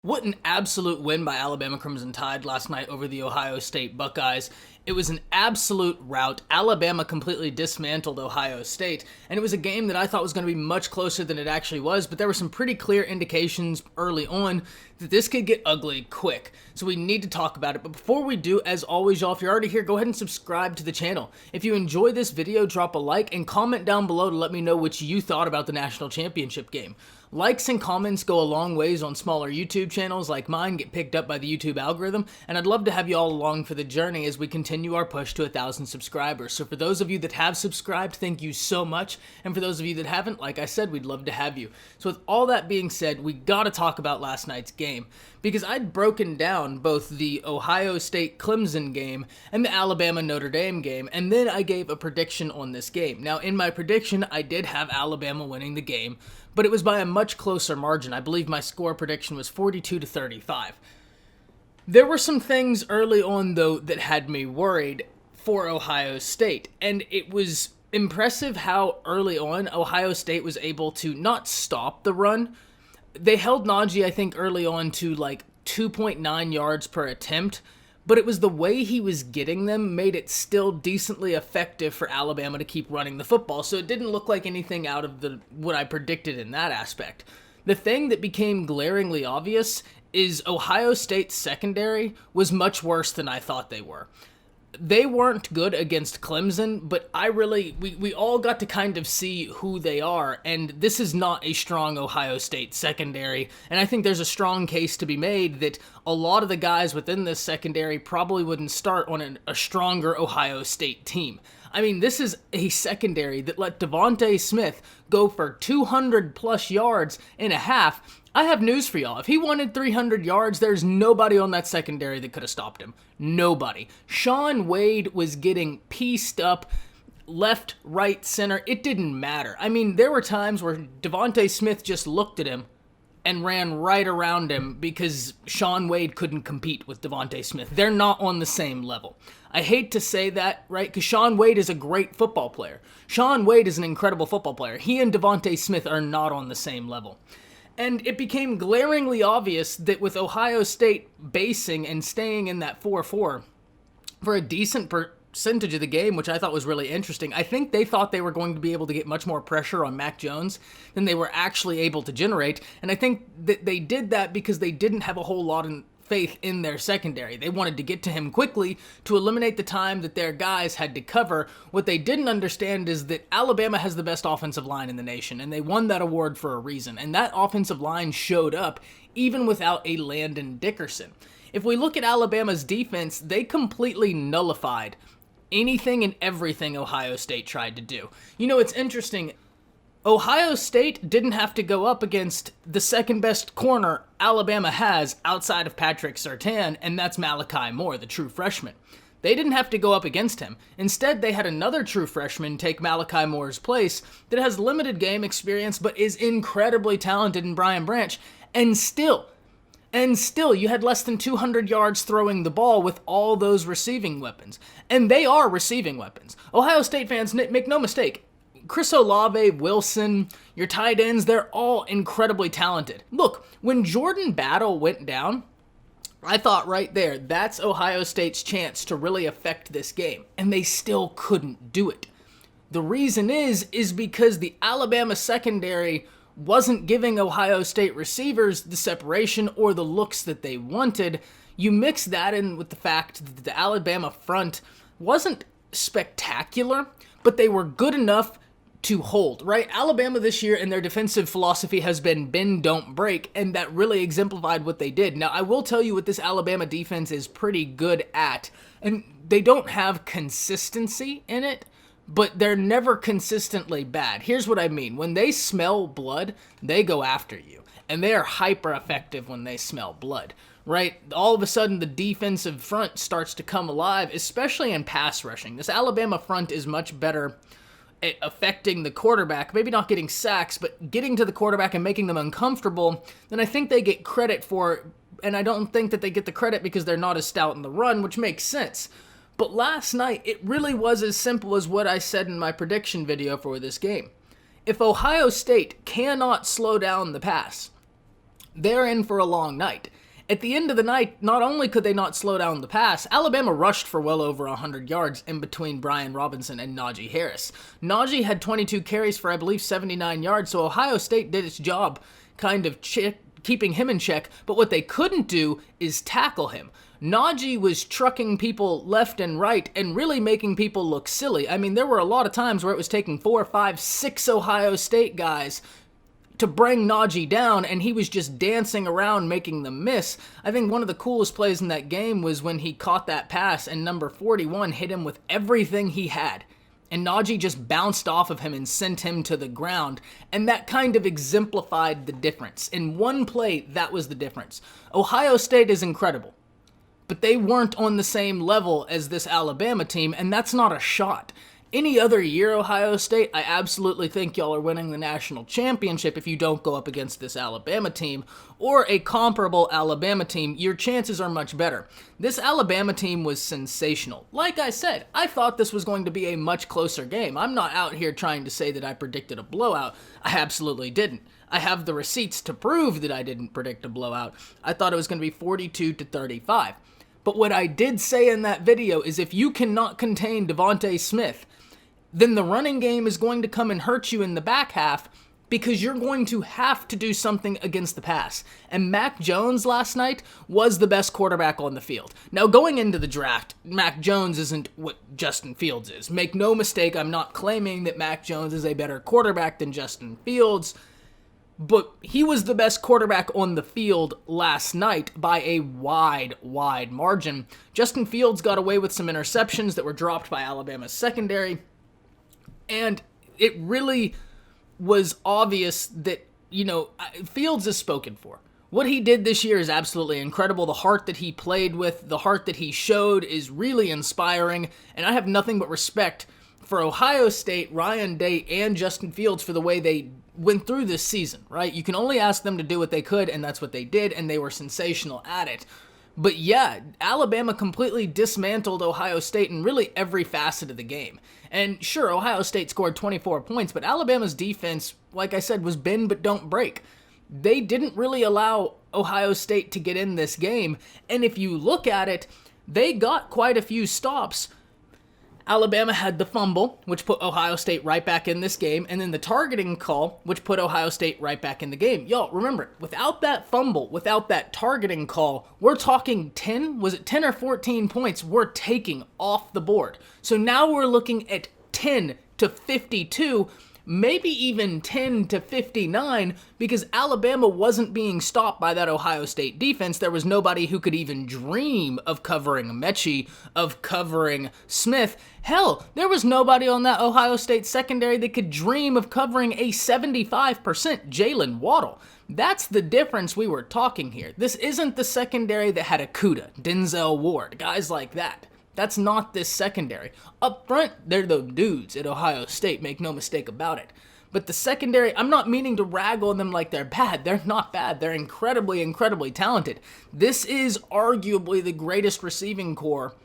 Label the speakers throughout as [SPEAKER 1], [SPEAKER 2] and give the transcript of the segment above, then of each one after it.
[SPEAKER 1] What an absolute win by Alabama Crimson Tide last night over the Ohio State Buckeyes. It was an absolute rout. Alabama completely dismantled Ohio State, and it was a game that I thought was going to be much closer than it actually was, but there were some pretty clear indications early on that this could get ugly quick. So we need to talk about it. But before we do, as always, y'all, if you're already here, go ahead and subscribe to the channel. If you enjoy this video, drop a like and comment down below to let me know what you thought about the national championship game. Likes and comments go a long ways on smaller YouTube channels like mine, get picked up by the YouTube algorithm, and I'd love to have you all along for the journey as we continue our push to 1,000 subscribers. So for those of you that have subscribed, thank you so much, and for those of you that haven't, like I said, we'd love to have you. So with all that being said, we gotta talk about last night's game, because I'd broken down both the Ohio State Clemson game and the Alabama Notre Dame game, and then I gave a prediction on this game. Now, in my prediction, I did have Alabama winning the game, but it was by a much closer margin. I believe my score prediction was 42-35. There were some things early on, though, that had me worried for Ohio State, and it was impressive how early on Ohio State was able to not stop the run. They held Najee, I think, early on to like 2.9 yards per attempt, but it was the way he was getting them made it still decently effective for Alabama to keep running the football, so it didn't look like anything out of what I predicted in that aspect. The thing that became glaringly obvious is Ohio State's secondary was much worse than I thought they were. They weren't good against Clemson, but we all got to kind of see who they are, and this is not a strong Ohio State secondary, and I think there's a strong case to be made that a lot of the guys within this secondary probably wouldn't start on a stronger Ohio State team. I mean, this is a secondary that let Devontae Smith go for 200 plus yards in a half. I have news for y'all. If he wanted 300 yards, there's nobody on that secondary that could have stopped him. Nobody. Shaun Wade was getting pieced up left, right, center. It didn't matter. I mean, there were times where Devontae Smith just looked at him and ran right around him because Shaun Wade couldn't compete with Devontae Smith. They're not on the same level. I hate to say that, right, because Shaun Wade is a great football player. Shaun Wade is an incredible football player. He and Devontae Smith are not on the same level. And it became glaringly obvious that with Ohio State basing and staying in that 4-4 for a decent percentage of the game, which I thought was really interesting, I think they thought they were going to be able to get much more pressure on Mac Jones than they were actually able to generate. And I think that they did that because they didn't have a whole lot of faith in their secondary. They wanted to get to him quickly to eliminate the time that their guys had to cover. What they didn't understand is that Alabama has the best offensive line in the nation, and they won that award for a reason. And that offensive line showed up even without a Landon Dickerson. If we look at Alabama's defense, they completely nullified anything and everything Ohio State tried to do. You know, it's interesting. Ohio State didn't have to go up against the second best corner Alabama has outside of Patrick Surtain, and that's Malachi Moore, the true freshman. They didn't have to go up against him. Instead, they had another true freshman take Malachi Moore's place that has limited game experience but is incredibly talented in Brian Branch, and still, you had less than 200 yards throwing the ball with all those receiving weapons. And they are receiving weapons. Ohio State fans, make no mistake, Chris Olave, Wilson, your tight ends, they're all incredibly talented. Look, when Jordan Battle went down, I thought right there, that's Ohio State's chance to really affect this game. And they still couldn't do it. The reason is because the Alabama secondary wasn't giving Ohio State receivers the separation or the looks that they wanted. You mix that in with the fact that the Alabama front wasn't spectacular, but they were good enough to hold, right? Alabama this year and their defensive philosophy has been bend, don't break, and that really exemplified what they did. Now, I will tell you what this Alabama defense is pretty good at, and they don't have consistency in it, but they're never consistently bad. Here's what I mean. When they smell blood, they go after you, and they are hyper effective when they smell blood, right? All of a sudden, the defensive front starts to come alive, especially in pass rushing. This Alabama front is much better at affecting the quarterback, maybe not getting sacks, but getting to the quarterback and making them uncomfortable than I think they get credit for, and I don't think that they get the credit because they're not as stout in the run, which makes sense. But last night, it really was as simple as what I said in my prediction video for this game. If Ohio State cannot slow down the pass, they're in for a long night. At the end of the night, not only could they not slow down the pass, Alabama rushed for well over 100 yards in between Brian Robinson and Najee Harris. Najee had 22 carries for, I believe, 79 yards, so Ohio State did its job kind of keeping him in check, but what they couldn't do is tackle him. Najee was trucking people left and right and really making people look silly. I mean, there were a lot of times where it was taking 4, 5, 6 Ohio State guys to bring Najee down, and he was just dancing around making them miss. I think one of the coolest plays in that game was when he caught that pass and number 41 hit him with everything he had. And Najee just bounced off of him and sent him to the ground, and that kind of exemplified the difference. In one play, that was the difference. Ohio State is incredible, but they weren't on the same level as this Alabama team, and that's not a shot. Any other year, Ohio State, I absolutely think y'all are winning the national championship if you don't go up against this Alabama team, or a comparable Alabama team. Your chances are much better. This Alabama team was sensational. Like I said, I thought this was going to be a much closer game. I'm not out here trying to say that I predicted a blowout. I absolutely didn't. I have the receipts to prove that I didn't predict a blowout. I thought it was going to be 42-35. But what I did say in that video is if you cannot contain Devontae Smith, then the running game is going to come and hurt you in the back half because you're going to have to do something against the pass. And Mac Jones last night was the best quarterback on the field. Now, going into the draft, Mac Jones isn't what Justin Fields is. Make no mistake, I'm not claiming that Mac Jones is a better quarterback than Justin Fields, but he was the best quarterback on the field last night by a wide margin. Justin Fields got away with some interceptions that were dropped by Alabama's secondary, and it really was obvious that, Fields is spoken for. What he did this year is absolutely incredible. The heart that he played with, the heart that he showed is really inspiring, and I have nothing but respect for Ohio State, Ryan Day, and Justin Fields for the way they went through this season, right? You can only ask them to do what they could, and that's what they did, and they were sensational at it. But yeah, Alabama completely dismantled Ohio State in really every facet of the game. And sure, Ohio State scored 24 points, but Alabama's defense, like I said, was bend but don't break. They didn't really allow Ohio State to get in this game, and if you look at it, they got quite a few stops. Alabama had the fumble, which put Ohio State right back in this game, and then the targeting call, which put Ohio State right back in the game. Y'all, remember, without that fumble, without that targeting call, we're talking 10 or 14 points we're taking off the board. So now we're looking at 10-52, maybe even 10-59, because Alabama wasn't being stopped by that Ohio State defense. There was nobody who could even dream of covering Mechie, of covering Smith. Hell, there was nobody on that Ohio State secondary that could dream of covering a 75% Jalen Waddle. That's the difference we were talking here. This isn't the secondary that had Akuda, Denzel Ward, guys like that. That's not this secondary. Up front, they're the dudes at Ohio State, make no mistake about it. But the secondary, I'm not meaning to rag on them like they're bad. They're not bad. They're incredibly talented. This is arguably the greatest receiving core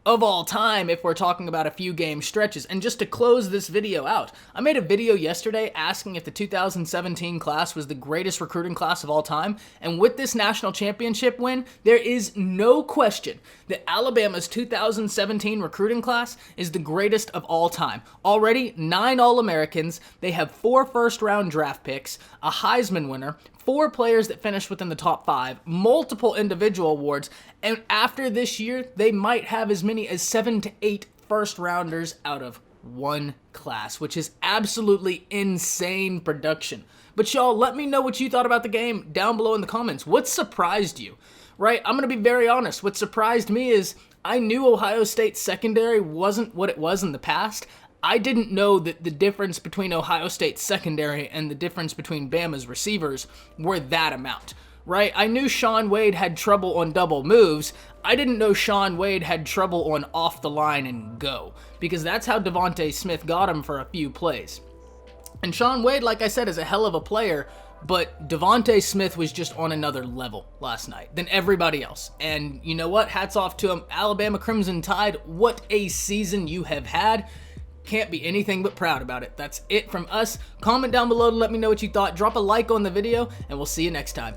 [SPEAKER 1] of all time if we're talking about a few game stretches. And just to close this video out, I made a video yesterday asking if the 2017 class was the greatest recruiting class of all time, and with this national championship win, there is no question that Alabama's 2017 recruiting class is the greatest of all time. Already 9 All-Americans, they have 4 first-round draft picks, a Heisman winner, 4 players that finished within the top 5, multiple individual awards, and after this year, they might have as many as 7 to 8 first-rounders out of one class, which is absolutely insane production. But y'all, let me know what you thought about the game down below in the comments. What surprised you? Right? I'm going to be very honest. What surprised me is I knew Ohio State's secondary wasn't what it was in the past. I didn't know that the difference between Ohio State's secondary and the difference between Bama's receivers were that amount, right? I knew Shaun Wade had trouble on double moves. I didn't know Shaun Wade had trouble on off the line and go, because that's how Devontae Smith got him for a few plays. And Shaun Wade, like I said, is a hell of a player, but Devontae Smith was just on another level last night than everybody else. And you know what? Hats off to him. Alabama Crimson Tide, what a season you have had. Can't be anything but proud about it. That's it from us. Comment down below to let me know what you thought. Drop a like on the video, and we'll see you next time.